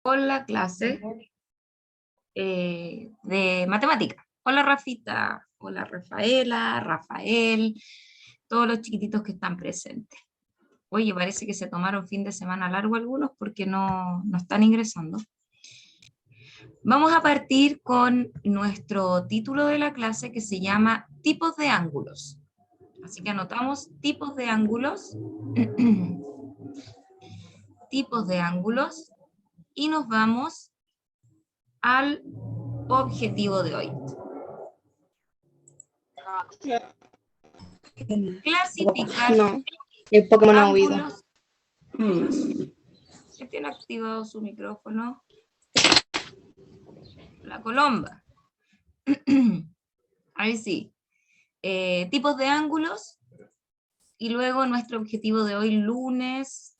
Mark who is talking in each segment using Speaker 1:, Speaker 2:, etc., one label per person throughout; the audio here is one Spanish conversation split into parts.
Speaker 1: con la clase de matemática. Hola Rafita, hola Rafaela, Rafael, todos los chiquititos que están presentes. Oye, parece que se tomaron fin de semana largo algunos porque no están ingresando. Vamos a partir con nuestro título de la clase que se llama tipos de ángulos. Así que anotamos tipos de ángulos, tipos de ángulos, y nos vamos al objetivo de hoy. Clasificar
Speaker 2: No, el Pokémon ha huido.
Speaker 1: ángulos. ¿Quién tiene activado su micrófono? La Colomba. Ahí sí. Tipos de ángulos. Y luego nuestro objetivo de hoy, lunes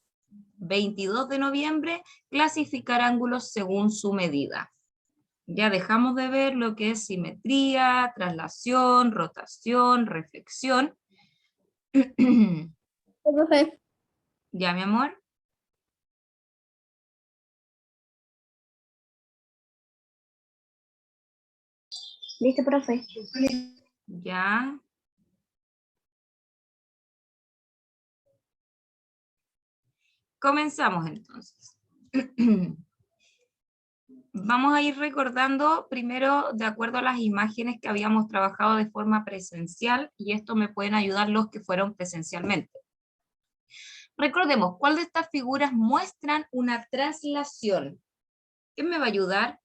Speaker 1: 22 de noviembre, clasificar ángulos según su medida. Ya dejamos de ver lo que es simetría, traslación, rotación, reflexión. ¿Ya, mi amor?
Speaker 2: Listo, profe.
Speaker 1: Ya. Comenzamos entonces. Vamos a ir recordando primero de acuerdo a las imágenes que habíamos trabajado de forma presencial, y esto me pueden ayudar los que fueron presencialmente. Recordemos, ¿cuál de estas figuras muestran una traslación? ¿Quién me va a ayudar?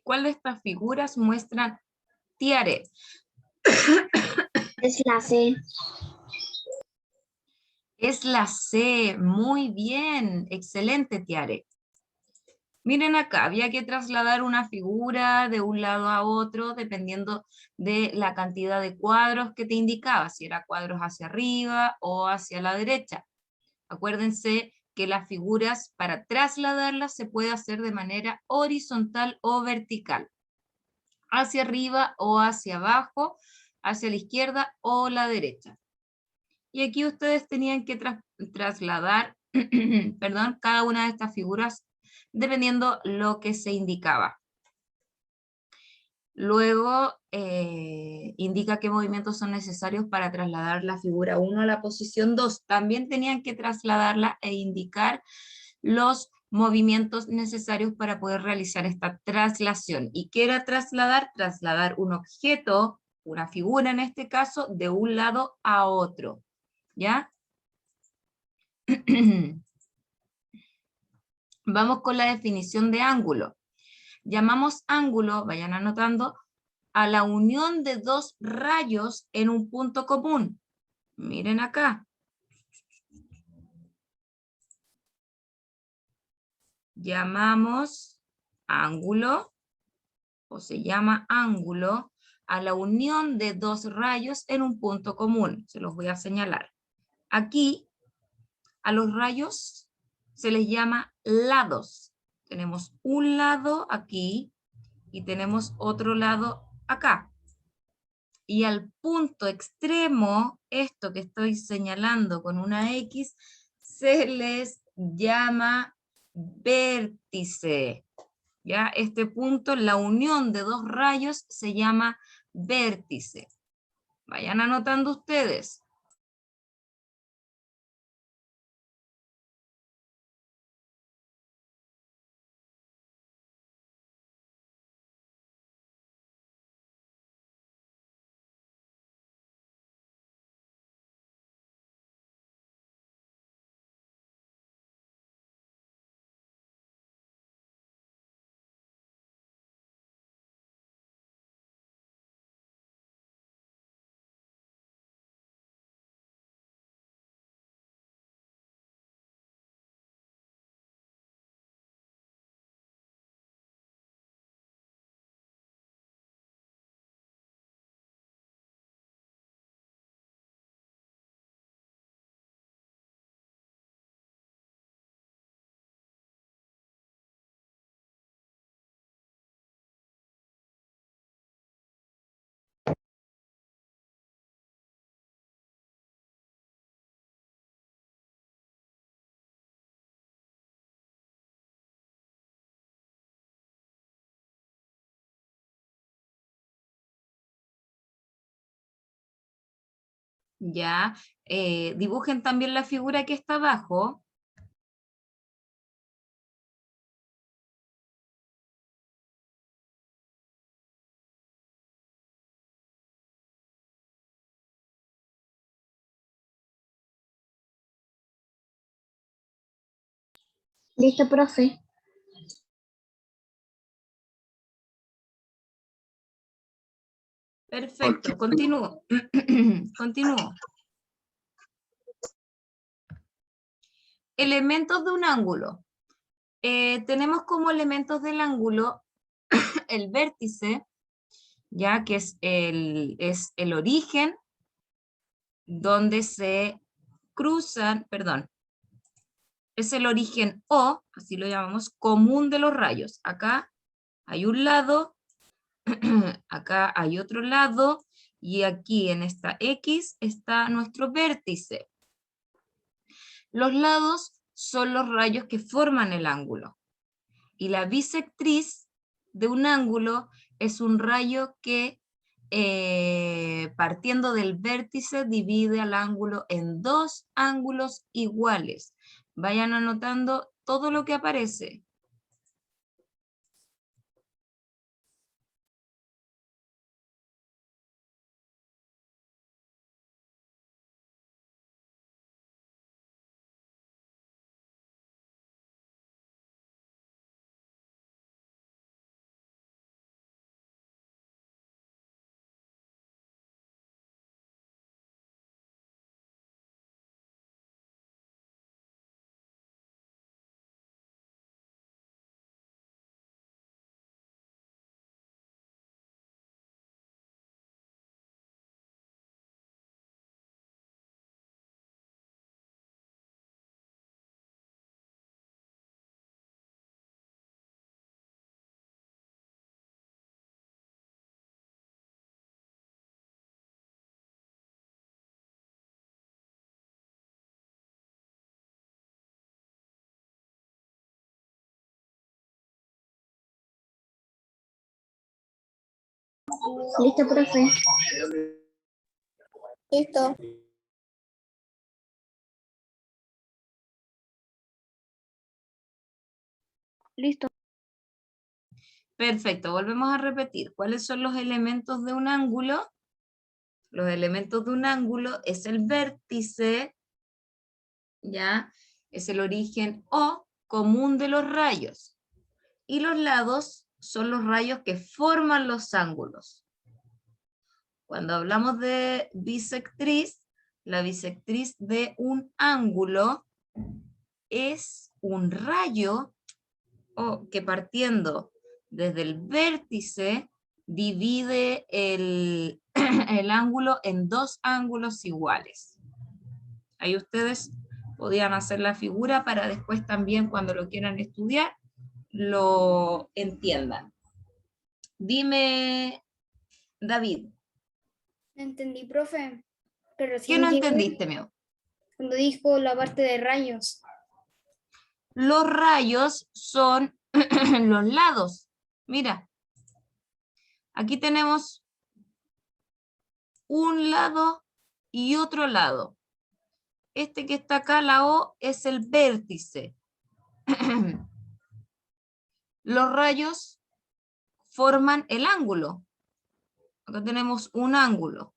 Speaker 1: ¿Cuál de estas figuras muestran tiare?
Speaker 2: Es la C.
Speaker 1: Es la C, muy bien, excelente, Tiare. Miren acá, había que trasladar una figura de un lado a otro dependiendo de la cantidad de cuadros que te indicaba, si era cuadros hacia arriba o hacia la derecha. Acuérdense que las figuras, para trasladarlas, se puede hacer de manera horizontal o vertical, hacia arriba o hacia abajo, hacia la izquierda o la derecha. Y aquí ustedes tenían que trasladar, perdón, cada una de estas figuras dependiendo lo que se indicaba. Luego indica qué movimientos son necesarios para trasladar la figura 1 a la posición 2. También tenían que trasladarla e indicar los movimientos necesarios para poder realizar esta traslación. ¿Y qué era trasladar? Trasladar un objeto, una figura en este caso, de un lado a otro. ¿Ya? Vamos con la definición de ángulo. Llamamos ángulo, vayan anotando, a la unión de dos rayos en un punto común. Miren acá. Llamamos ángulo, o se llama ángulo, a la unión de dos rayos en un punto común. Se los voy a señalar. Aquí, a los rayos se les llama lados. Tenemos un lado aquí y tenemos otro lado acá. Y al punto extremo, esto que estoy señalando con una X, se les llama vértice. ¿Ya? Este punto, la unión de dos rayos, se llama vértice. Vayan anotando ustedes. Ya, dibujen también la figura que está abajo.
Speaker 2: Listo, profe.
Speaker 1: Perfecto, continúo. Continúo. Elementos de un ángulo. Tenemos como elementos del ángulo el vértice, ya que es el origen donde se cruzan, perdón, es el origen O, así lo llamamos, común de los rayos. Acá hay un lado, acá hay otro lado, y aquí en esta X está nuestro vértice. Los lados son los rayos que forman el ángulo. Y la bisectriz de un ángulo es un rayo que partiendo del vértice divide al ángulo en dos ángulos iguales. Vayan anotando todo lo que aparece.
Speaker 2: Listo, profe. Listo. Listo.
Speaker 1: Perfecto, volvemos a repetir. ¿Cuáles son los elementos de un ángulo? Los elementos de un ángulo es el vértice, ¿ya? Es el origen O común de los rayos. Y los lados son los rayos que forman los ángulos. Cuando hablamos de bisectriz, la bisectriz de un ángulo es un rayo que partiendo desde el vértice divide el, el ángulo en dos ángulos iguales. Ahí ustedes podían hacer la figura para después también cuando lo quieran estudiar lo entiendan. Dime, David.
Speaker 2: Entendí, profe. Pero
Speaker 1: ¿Qué
Speaker 2: recién
Speaker 1: no
Speaker 2: llegué
Speaker 1: entendiste, mío?
Speaker 2: cuando dijo la parte de rayos.
Speaker 1: Los rayos son los lados. Mira, aquí tenemos un lado y otro lado. Este que está acá, la O, es el vértice. Los rayos forman el ángulo. Acá tenemos un ángulo.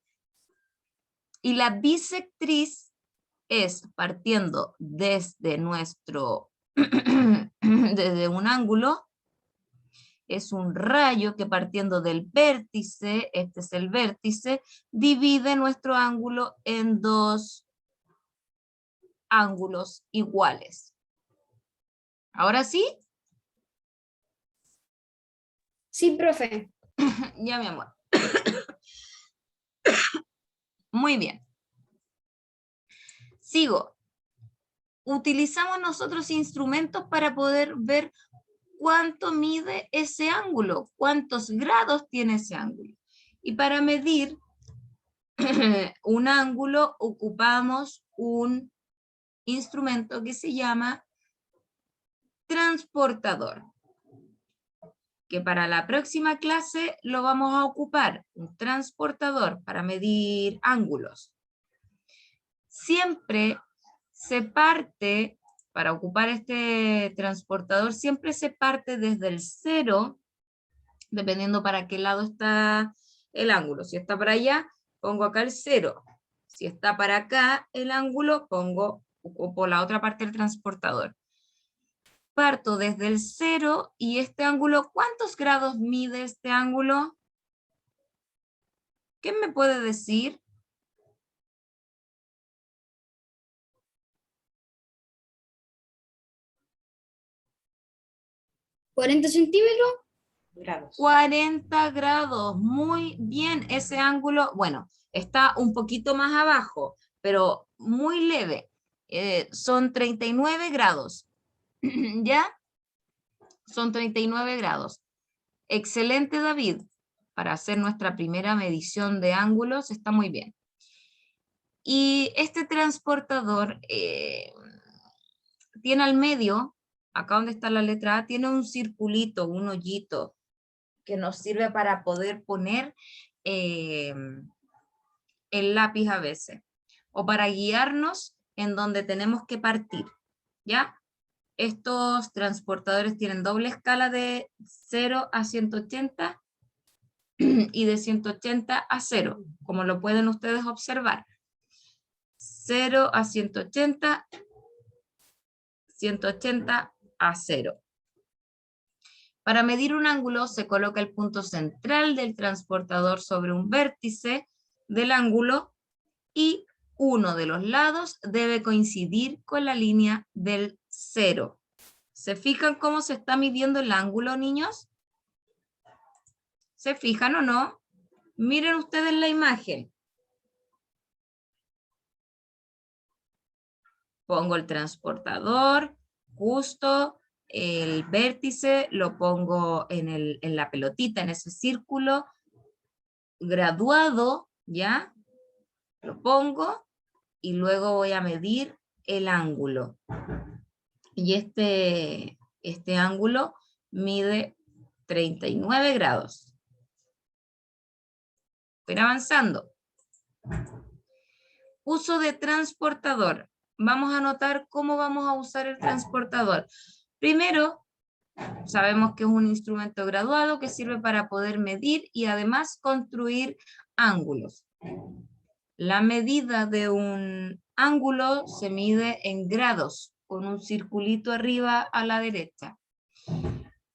Speaker 1: Y la bisectriz es partiendo desde nuestro, desde un ángulo, es un rayo que partiendo del vértice, este es el vértice, divide nuestro ángulo en dos ángulos iguales. ¿Ahora sí?
Speaker 2: Sí, profe.
Speaker 1: Ya, mi amor. Muy bien. Sigo. Utilizamos nosotros instrumentos para poder ver cuánto mide ese ángulo, cuántos grados tiene ese ángulo. Y para medir un ángulo ocupamos un instrumento que se llama transportador, que para la próxima clase lo vamos a ocupar, un transportador para medir ángulos. siempre se parte, para ocupar este transportador, siempre se parte desde el 0, dependiendo para qué lado está el ángulo. Si está para allá, pongo acá el 0. Si está para acá el ángulo, ocupo la otra parte del transportador. Parto desde el 0 y este ángulo, ¿cuántos grados mide este ángulo? ¿Quién me puede decir?
Speaker 2: 40 centímetros.
Speaker 1: 40 grados, muy bien, ese ángulo, bueno, está un poquito más abajo, pero muy leve, son 39 grados, ¿ya? Son 39 grados. Excelente, David, para hacer nuestra primera medición de ángulos, está muy bien. Y este transportador tiene al medio, acá donde está la letra A, tiene un circulito, un hoyito, que nos sirve para poder poner el lápiz a veces, o para guiarnos en donde tenemos que partir, ¿ya? Estos transportadores tienen doble escala de 0 a 180 y de 180 a 0, como lo pueden ustedes observar. 0 a 180, 180 a 0. Para medir un ángulo se coloca el punto central del transportador sobre un vértice del ángulo y uno de los lados debe coincidir con la línea del 0. ¿Se fijan cómo se está midiendo el ángulo, niños? ¿Se fijan o no? Miren ustedes la imagen. Pongo el transportador, justo el vértice, lo pongo en la pelotita, en ese círculo graduado, ¿ya? Lo pongo y luego voy a medir el ángulo. Y este ángulo mide 39 grados. Voy avanzando. Uso de transportador. Vamos a notar cómo vamos a usar el transportador. Primero, sabemos que es un instrumento graduado que sirve para poder medir y además construir ángulos. La medida de un ángulo se mide en grados, con un circulito arriba a la derecha.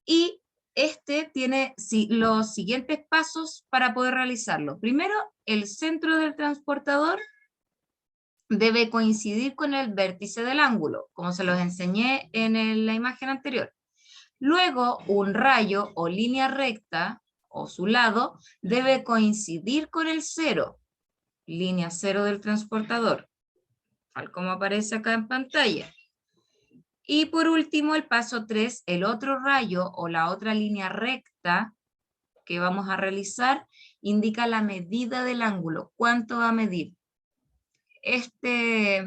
Speaker 1: Y este tiene los siguientes pasos para poder realizarlo. Primero, el centro del transportador debe coincidir con el vértice del ángulo, como se los enseñé en la imagen anterior. Luego, un rayo o línea recta, o su lado, debe coincidir con el 0, línea 0 del transportador, tal como aparece acá en pantalla. Y por último, el paso 3, el otro rayo o la otra línea recta que vamos a realizar, indica la medida del ángulo. ¿Cuánto va a medir? Este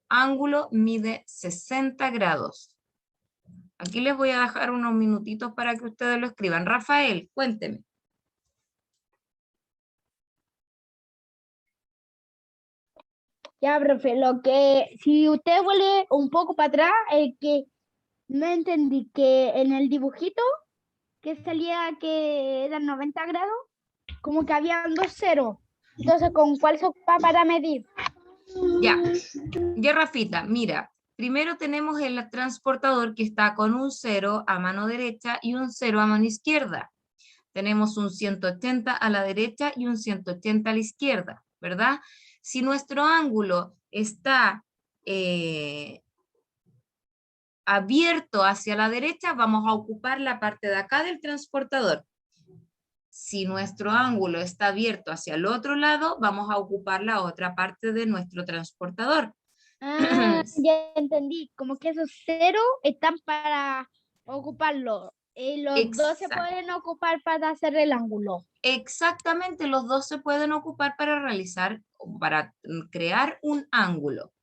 Speaker 1: ángulo mide 60 grados. Aquí les voy a dejar unos minutitos para que ustedes lo escriban. Rafael, cuénteme.
Speaker 3: Ya, profe, si usted vuelve un poco para atrás, que no entendí que en el dibujito que salía que eran 90 grados, como que habían dos ceros. Entonces, ¿con cuál se ocupa para medir?
Speaker 1: Ya, Rafita, mira, primero tenemos el transportador que está con un 0 a mano derecha y un 0 a mano izquierda. Tenemos un 180 a la derecha y un 180 a la izquierda, ¿verdad? Si nuestro ángulo está abierto hacia la derecha, vamos a ocupar la parte de acá del transportador. Si nuestro ángulo está abierto hacia el otro lado, vamos a ocupar la otra parte de nuestro transportador.
Speaker 3: Ah, ya entendí. Como que esos ceros están para ocuparlo. Los dos se pueden ocupar para hacer el ángulo.
Speaker 1: Exactamente, los dos se pueden ocupar para crear un ángulo.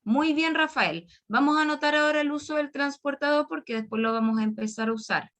Speaker 1: Muy bien, Rafael. Vamos a anotar ahora el uso del transportador porque después lo vamos a empezar a usar.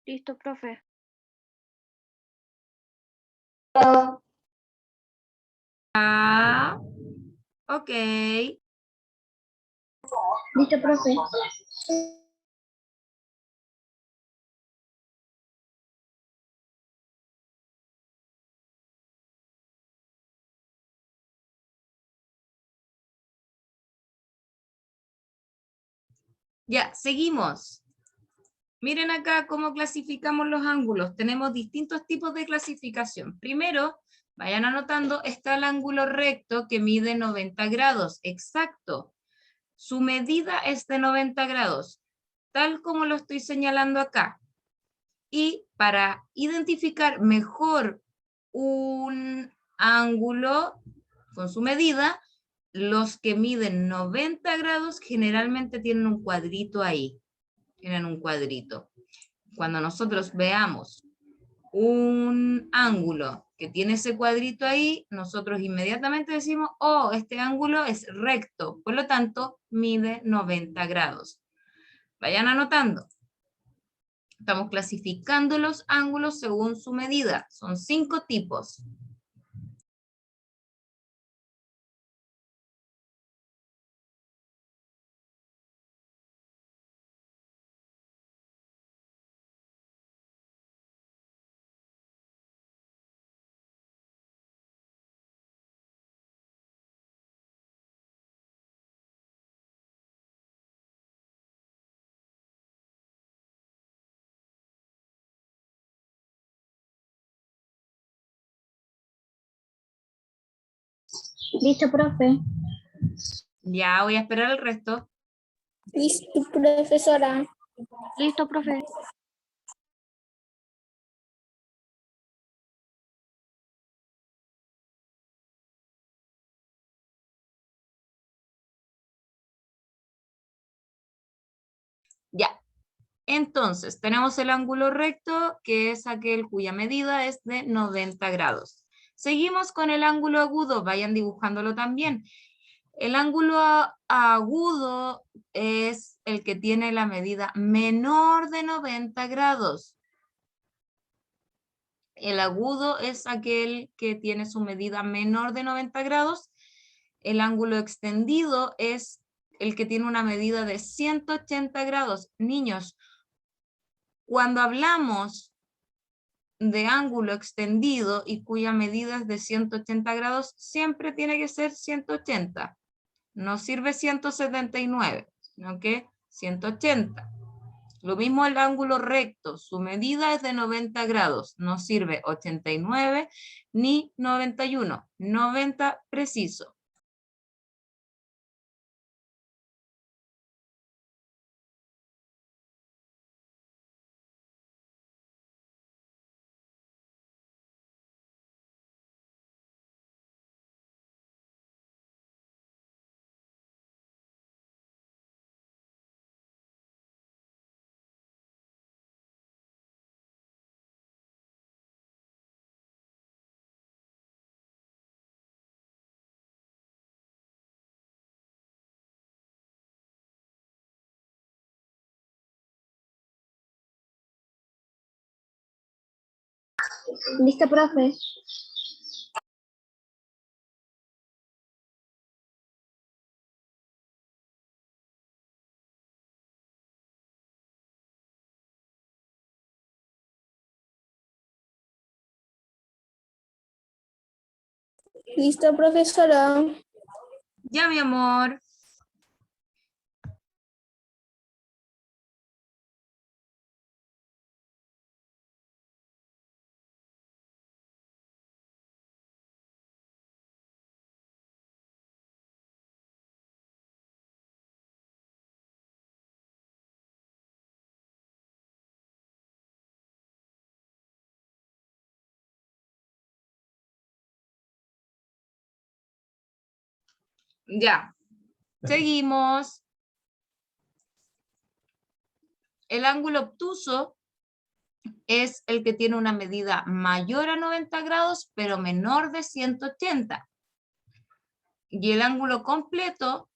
Speaker 3: Listo, profe.
Speaker 1: Ah, ok.
Speaker 2: Listo, profe.
Speaker 1: Ya, seguimos. Miren acá cómo clasificamos los ángulos. Tenemos distintos tipos de clasificación. Primero, vayan anotando, está el ángulo recto que mide 90 grados. Exacto. Su medida es de 90 grados, tal como lo estoy señalando acá. Y para identificar mejor un ángulo con su medida, los que miden 90 grados generalmente tienen un cuadrito ahí. Tienen un cuadrito. Cuando nosotros veamos un ángulo que tiene ese cuadrito ahí, nosotros inmediatamente decimos, oh, este ángulo es recto, por lo tanto, mide 90 grados. Vayan anotando. Estamos clasificando los ángulos según su medida. Son 5 tipos.
Speaker 2: Listo, profe.
Speaker 1: Ya voy a esperar el resto.
Speaker 2: Listo, profesora.
Speaker 3: Listo, profe.
Speaker 1: Ya. Entonces, tenemos el ángulo recto, que es aquel cuya medida es de 90 grados. Seguimos con el ángulo agudo, vayan dibujándolo también. El ángulo agudo es el que tiene la medida menor de 90 grados. El agudo es aquel que tiene su medida menor de 90 grados. El ángulo extendido es el que tiene una medida de 180 grados. Niños, cuando hablamos de ángulo extendido y cuya medida es de 180 grados, siempre tiene que ser 180. No sirve 179, sino que 180. Lo mismo el ángulo recto, su medida es de 90 grados, no sirve 89 ni 91, 90 preciso.
Speaker 2: Listo, profe. Listo, profesora.
Speaker 1: Ya, mi amor. Ya. Seguimos. El ángulo obtuso es el que tiene una medida mayor a 90 grados, pero menor de 180. Y el ángulo completo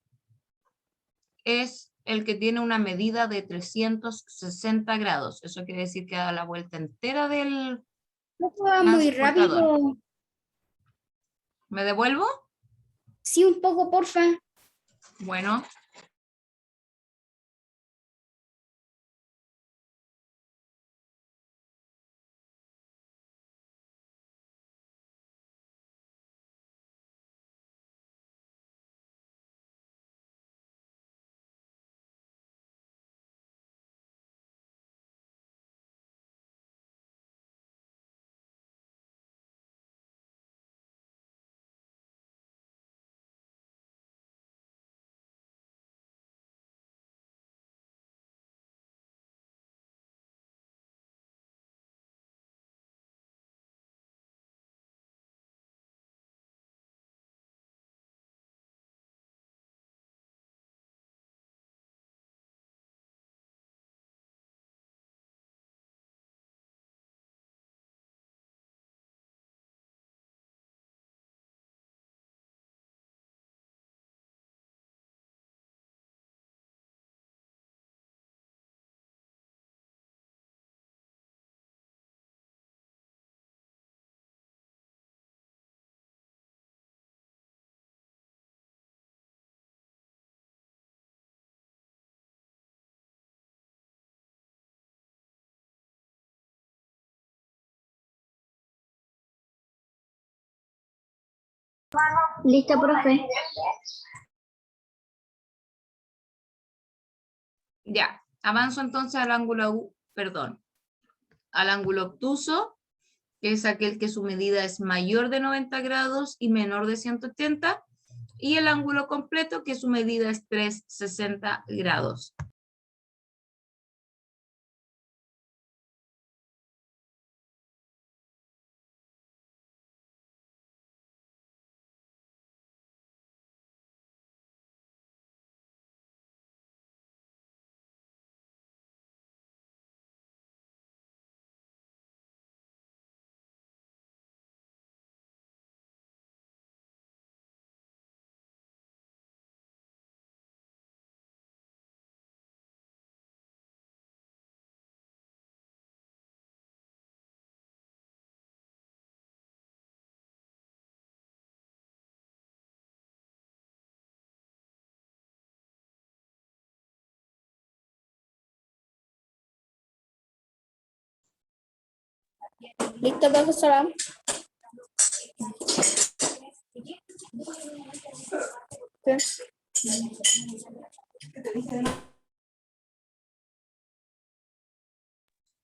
Speaker 1: es el que tiene una medida de 360 grados. Eso quiere decir que da la vuelta entera del
Speaker 2: No va muy
Speaker 1: transportador.
Speaker 2: rápido.
Speaker 1: ¿Me devuelvo?
Speaker 2: Sí, un poco, porfa.
Speaker 1: Bueno.
Speaker 2: Listo, profe.
Speaker 1: Ya, avanzo entonces al ángulo, al ángulo obtuso, que es aquel que su medida es mayor de 90 grados y menor de 180, y el ángulo completo, que su medida es 360 grados.
Speaker 2: Listo, profesora.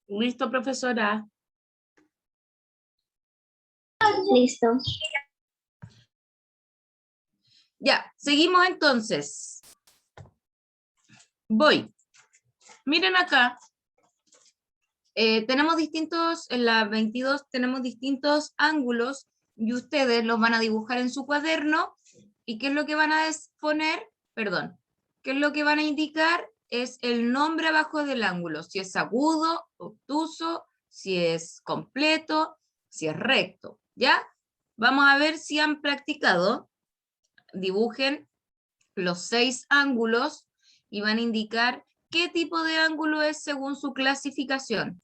Speaker 1: ¿Listo, profesora?
Speaker 2: Listo.
Speaker 1: Ya, seguimos entonces. Voy. Miren acá. Tenemos distintos, en la 22 tenemos distintos ángulos y ustedes los van a dibujar en su cuaderno. ¿Y qué es lo que van a poner? Perdón. ¿Qué es lo que van a indicar? Es el nombre abajo del ángulo, si es agudo, obtuso, si es completo, si es recto, ¿ya? Vamos a ver si han practicado. Dibujen los 6 ángulos y van a indicar qué tipo de ángulo es según su clasificación.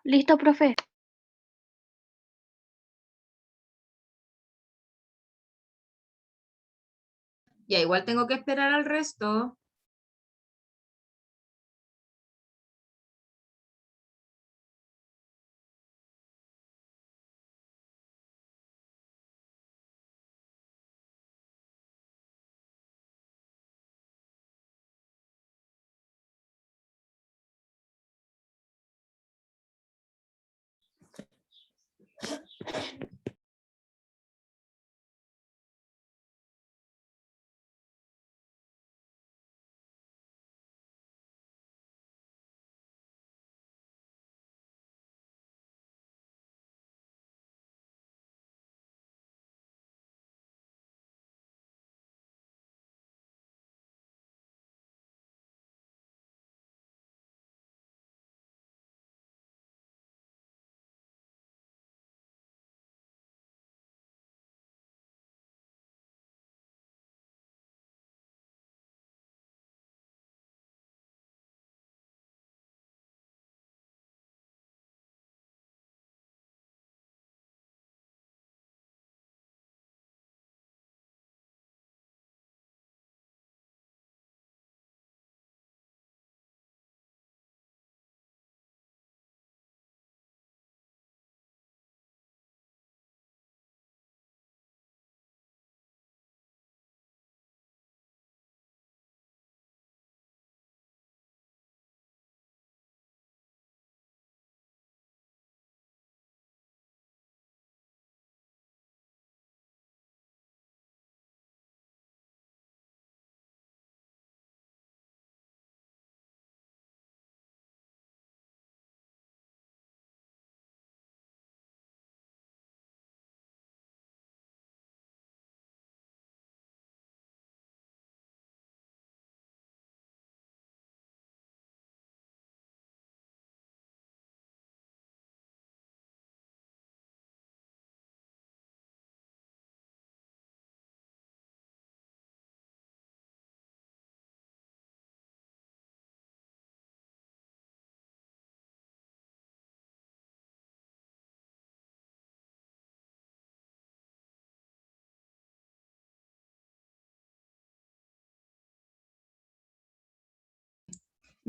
Speaker 2: Listo, profe.
Speaker 1: Ya, igual tengo que esperar al resto.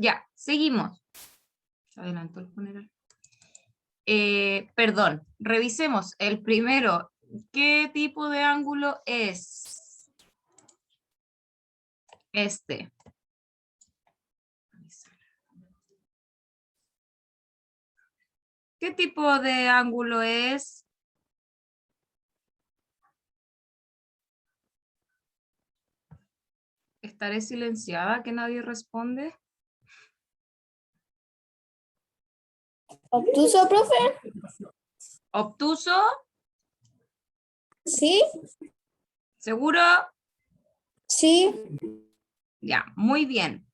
Speaker 1: Ya, seguimos. Adelanto el funeral. Perdón, revisemos. El primero, ¿qué tipo de ángulo es? Este. ¿Qué tipo de ángulo es? Estaré silenciada, que nadie responde.
Speaker 2: ¿Obtuso, profe?
Speaker 1: ¿Obtuso?
Speaker 2: Sí.
Speaker 1: ¿Seguro?
Speaker 2: Sí.
Speaker 1: Ya, muy bien.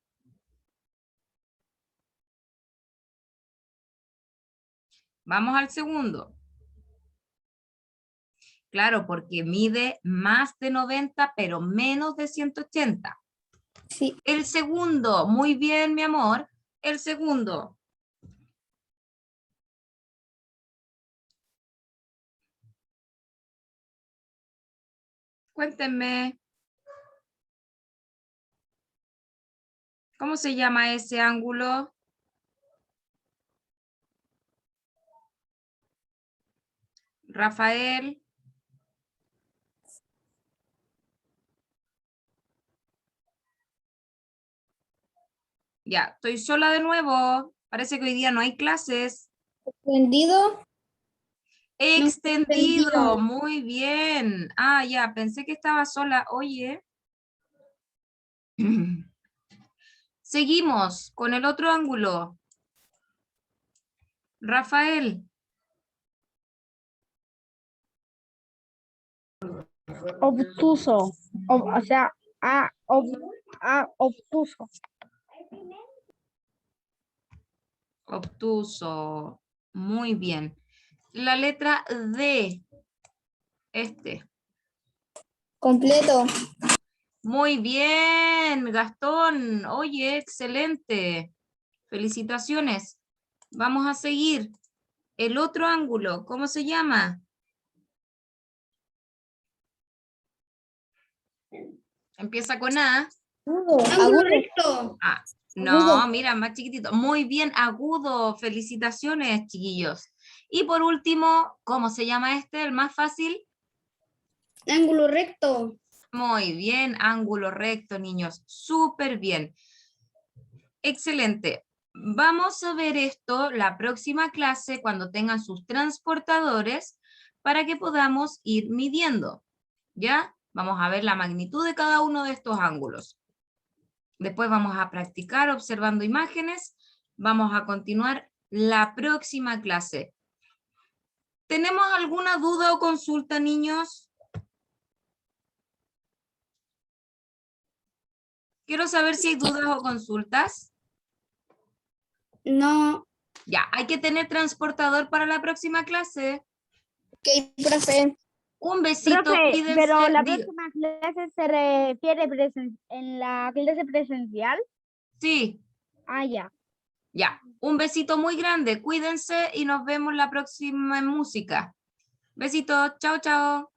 Speaker 1: Vamos al segundo. Claro, porque mide más de 90, pero menos de 180.
Speaker 2: Sí.
Speaker 1: El segundo, muy bien, mi amor. El segundo. Cuéntenme. ¿Cómo se llama ese ángulo? Rafael. Ya, estoy sola de nuevo. Parece que hoy día no hay clases.
Speaker 2: ¿Entendido?
Speaker 1: Extendido, muy bien. Ah, ya, pensé que estaba sola. Oye. Seguimos con el otro ángulo. Rafael.
Speaker 3: Obtuso. O sea, obtuso.
Speaker 1: Obtuso. Muy bien. La letra D. Este.
Speaker 2: Completo.
Speaker 1: Muy bien, Gastón. Oye, excelente. Felicitaciones. Vamos a seguir. El otro ángulo, ¿cómo se llama? Empieza con A.
Speaker 2: Ángulo recto.
Speaker 1: Ah,
Speaker 2: Agudo.
Speaker 1: no, mira, más chiquitito. Muy bien, agudo. Felicitaciones, chiquillos. Y por último, ¿cómo se llama este? El más fácil.
Speaker 2: Ángulo recto.
Speaker 1: Muy bien, ángulo recto, niños. Súper bien. Excelente. Vamos a ver esto la próxima clase cuando tengan sus transportadores para que podamos ir midiendo. ¿Ya? Vamos a ver la magnitud de cada uno de estos ángulos. Después vamos a practicar observando imágenes. Vamos a continuar la próxima clase. ¿Tenemos alguna duda o consulta, niños? Quiero saber si hay dudas o consultas.
Speaker 2: No.
Speaker 1: Ya, hay que tener transportador para la próxima clase.
Speaker 2: Ok, profe.
Speaker 1: Un besito,
Speaker 3: Profe,
Speaker 1: cuídense.
Speaker 3: pero la
Speaker 1: Diga.
Speaker 3: próxima clase se refiere en la clase presencial.
Speaker 1: Sí,
Speaker 3: Ah, ya.
Speaker 1: ya. Un besito muy grande, cuídense y nos vemos la próxima en música. Besitos, chao, chao.